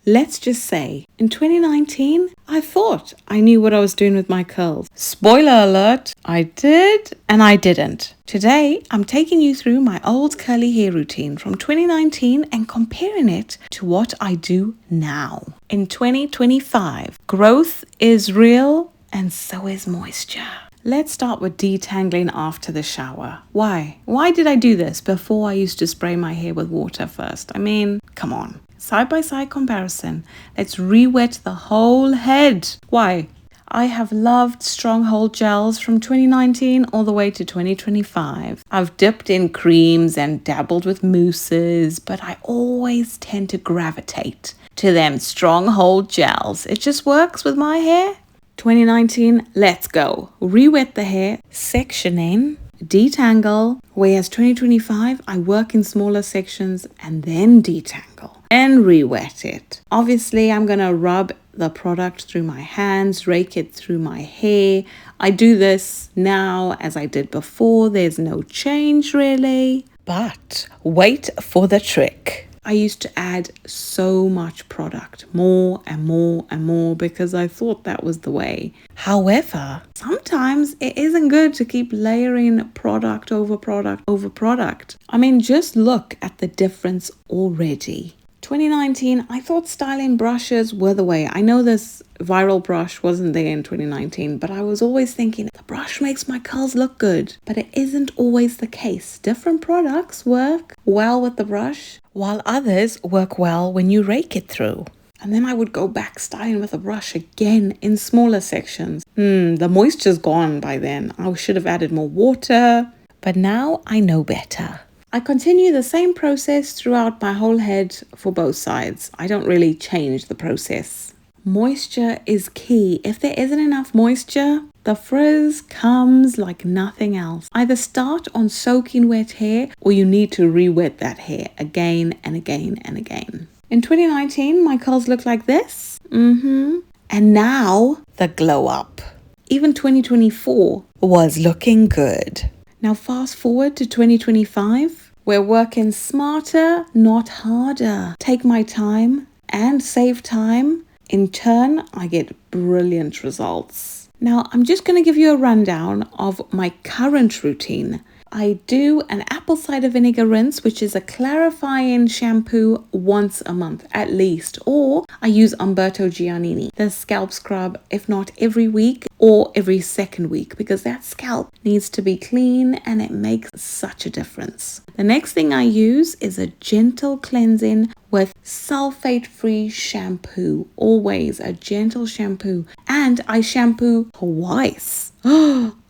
Let's just say, in 2019, I thought I knew what I was doing with my curls. Spoiler alert, I did and I didn't. Today, I'm taking you through my old curly hair routine from 2019 and comparing it to what I do now. In 2025, growth is real and so is moisture. Let's start with detangling after the shower. Why? Why did I do this before I used to spray my hair with water first? I mean, come on. Side-by-side comparison. Let's re-wet the whole head. Why? I have loved stronghold gels from 2019 all the way to 2025. I've dipped in creams and dabbled with mousses, but I always tend to gravitate to them stronghold gels. It just works with my hair. 2019, let's go. Re-wet the hair, sectioning, detangle, whereas 2025, I work in smaller sections and then detangle and re-wet it. Obviously, I'm going to rub the product through my hands, rake it through my hair. I do this now as I did before. There's no change really. But wait for the trick. I used to add so much product, more and more and more, because I thought that was the way. However, sometimes it isn't good to keep layering product over product over product. I mean, just look at the difference already. 2019, I thought styling brushes were the way. I know this viral brush wasn't there in 2019, but I was always thinking the brush makes my curls look good. But it isn't always the case. Different products work well with the brush, while others work well when you rake it through. And then I would go back styling with a brush again in smaller sections. The moisture's gone by then. I should have added more water, but now I know better. I continue the same process throughout my whole head for both sides. I don't really change the process. Moisture is key. If there isn't enough moisture, the frizz comes like nothing else. Either start on soaking wet hair or you need to re-wet that hair again and again and again. In 2019, my curls look like this. And now the glow up. Even 2024 was looking good. Now fast forward to 2025. We're working smarter, not harder. Take my time and save time. In turn, I get brilliant results. Now, I'm just going to give you a rundown of my current routine. I do an apple cider vinegar rinse, which is a clarifying shampoo once a month at least. Or I use Umberto Giannini, the scalp scrub, if not every week or every second week, because that scalp needs to be clean and it makes such a difference. The next thing I use is a gentle cleansing with sulfate-free shampoo. Always a gentle shampoo. And I shampoo twice.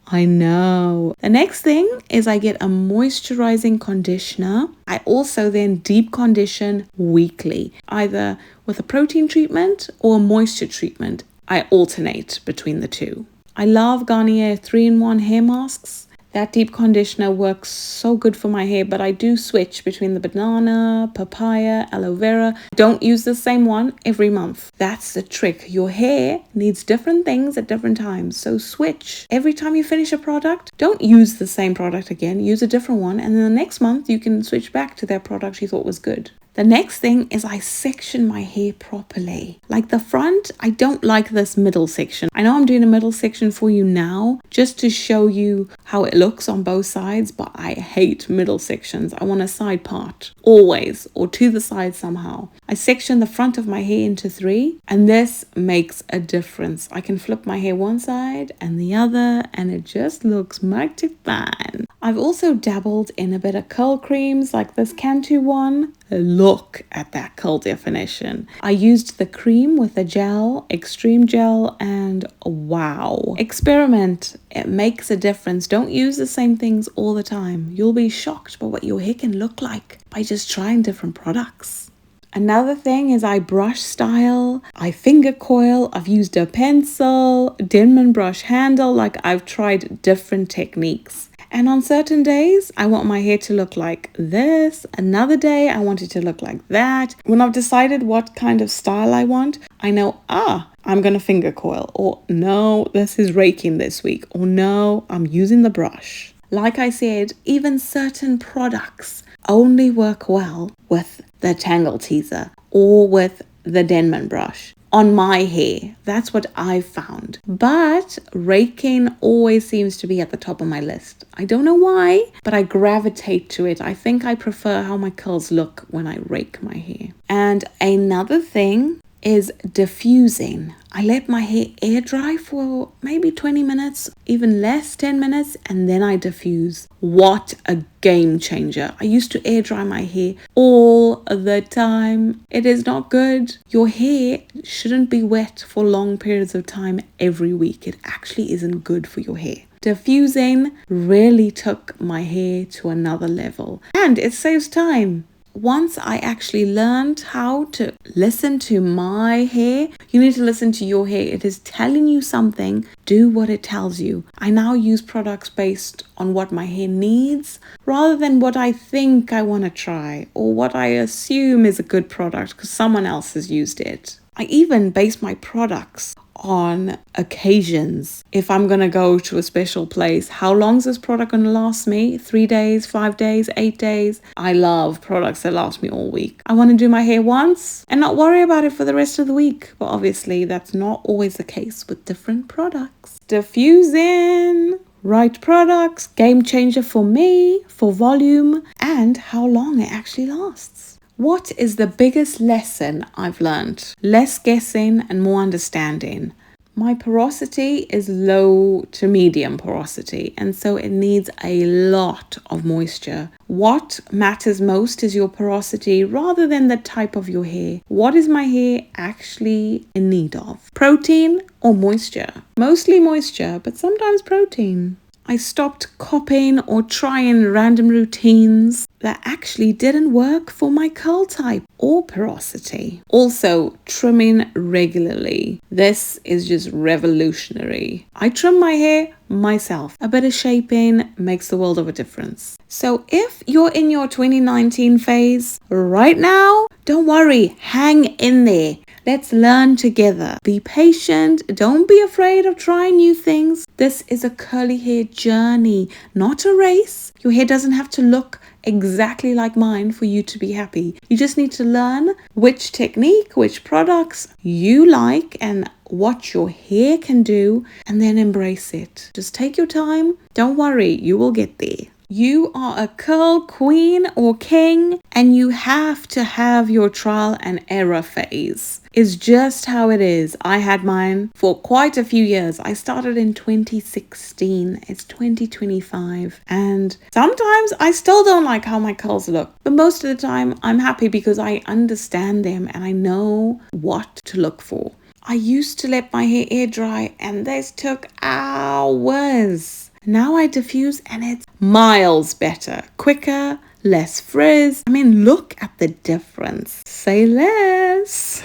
I know. The next thing is I get a moisturizing conditioner. I also then deep condition weekly, either with a protein treatment or a moisture treatment. I alternate between the two. I love Garnier 3-in-1 hair masks. That deep conditioner works so good for my hair, but I do switch between the banana, papaya, aloe vera. Don't use the same one every month. That's the trick. Your hair needs different things at different times, so switch. Every time you finish a product, don't use the same product again. Use a different one, and then the next month you can switch back to that product you thought was good. The next thing is I section my hair properly. Like the front, I don't like this middle section. I know I'm doing a middle section for you now just to show you how it looks on both sides, but I hate middle sections. I want a side part, always, or to the side somehow. I section the front of my hair into 3, and this makes a difference. I can flip my hair one side and the other, and it just looks mighty fine. I've also dabbled in a bit of curl creams like this Cantu one. Look at that curl definition. I used the cream with the gel, extreme gel, and wow. Experiment. It makes a difference. Don't use the same things all the time. You'll be shocked by what your hair can look like by just trying different products. Another thing is I brush style, I finger coil, I've used a pencil, Denman brush handle, like I've tried different techniques. And on certain days, I want my hair to look like this. Another day, I want it to look like that. When I've decided what kind of style I want, I know, I'm going to finger coil. Or no, this is raking this week. Or no, I'm using the brush. Like I said, even certain products only work well with the tangle teaser or with the Denman brush on my hair. That's what I've found. But Raking always seems to be at the top of my list. I don't know why, but I gravitate to it. I think I prefer how my curls look when I rake my hair. And another thing is diffusing. I let my hair air dry for maybe 20 minutes, even less, 10 minutes, and then I diffuse. What a game changer. I used to air dry my hair all the time. It is not good. Your hair shouldn't be wet for long periods of time every week. It actually isn't good for your hair. Diffusing really took my hair to another level, and it saves time. Once I actually learned how to listen to my hair, you need to listen to your hair. It is telling you something. Do what it tells you. I now use products based on what my hair needs rather than what I think I want to try or what I assume is a good product because someone else has used it. I even base my products on occasions. If I'm going to go to a special place, how long is this product going to last me? 3 days, 5 days, 8 days? I love products that last me all week. I want to do my hair once and not worry about it for the rest of the week. But obviously that's not always the case with different products. Diffusing. Right products, game changer for me, for volume, and how long it actually lasts. What is the biggest lesson I've learned? Less guessing and more understanding. My porosity is low to medium porosity, and so it needs a lot of moisture. What matters most is your porosity rather than the type of your hair. What is my hair actually in need of? Protein or moisture? Mostly moisture, but sometimes protein. I stopped copying or trying random routines that actually didn't work for my curl type or porosity. Also, trimming regularly. This is just revolutionary. I trim my hair myself. A bit of shaping makes the world of a difference. So if you're in your 2019 phase right now, don't worry, hang in there. Let's learn together. Be patient. Don't be afraid of trying new things. This is a curly hair journey, not a race. Your hair doesn't have to look exactly like mine for you to be happy. You just need to learn which technique, which products you like and what your hair can do, and then embrace it. Just take your time. Don't worry, you will get there. You are a curl queen or king, and you have to have your trial and error phase. It's just how it is. I had mine for quite a few years. I started in 2016. It's 2025. And sometimes I still don't like how my curls look. But most of the time I'm happy because I understand them and I know what to look for. I used to let my hair air dry and this took hours. Now I diffuse and it's miles better, quicker, less frizz. I mean, look at the difference. Say less.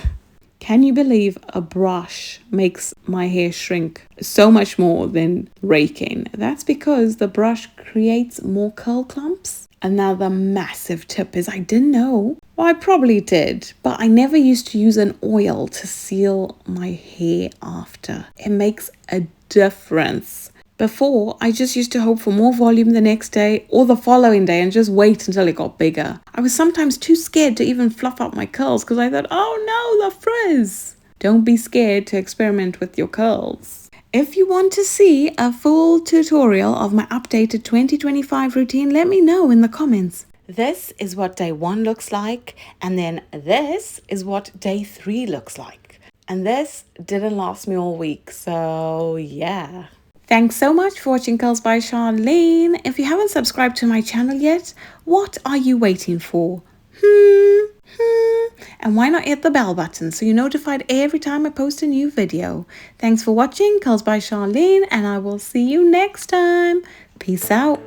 Can you believe a brush makes my hair shrink so much more than raking? That's because the brush creates more curl clumps. Another massive tip is I didn't know. Well, I probably did, but I never used to use an oil to seal my hair after. It makes a difference. Before, I just used to hope for more volume the next day or the following day and just wait until it got bigger. I was sometimes too scared to even fluff up my curls because I thought, oh no, the frizz. Don't be scared to experiment with your curls. If you want to see a full tutorial of my updated 2025 routine, let me know in the comments. This is what day 1 looks like, and then this is what day 3 looks like. And this didn't last me all week, so yeah. Thanks so much for watching Curls by Sharlene. If you haven't subscribed to my channel yet, what are you waiting for? And why not hit the bell button so you're notified every time I post a new video. Thanks for watching Curls by Sharlene, and I will see you next time. Peace out.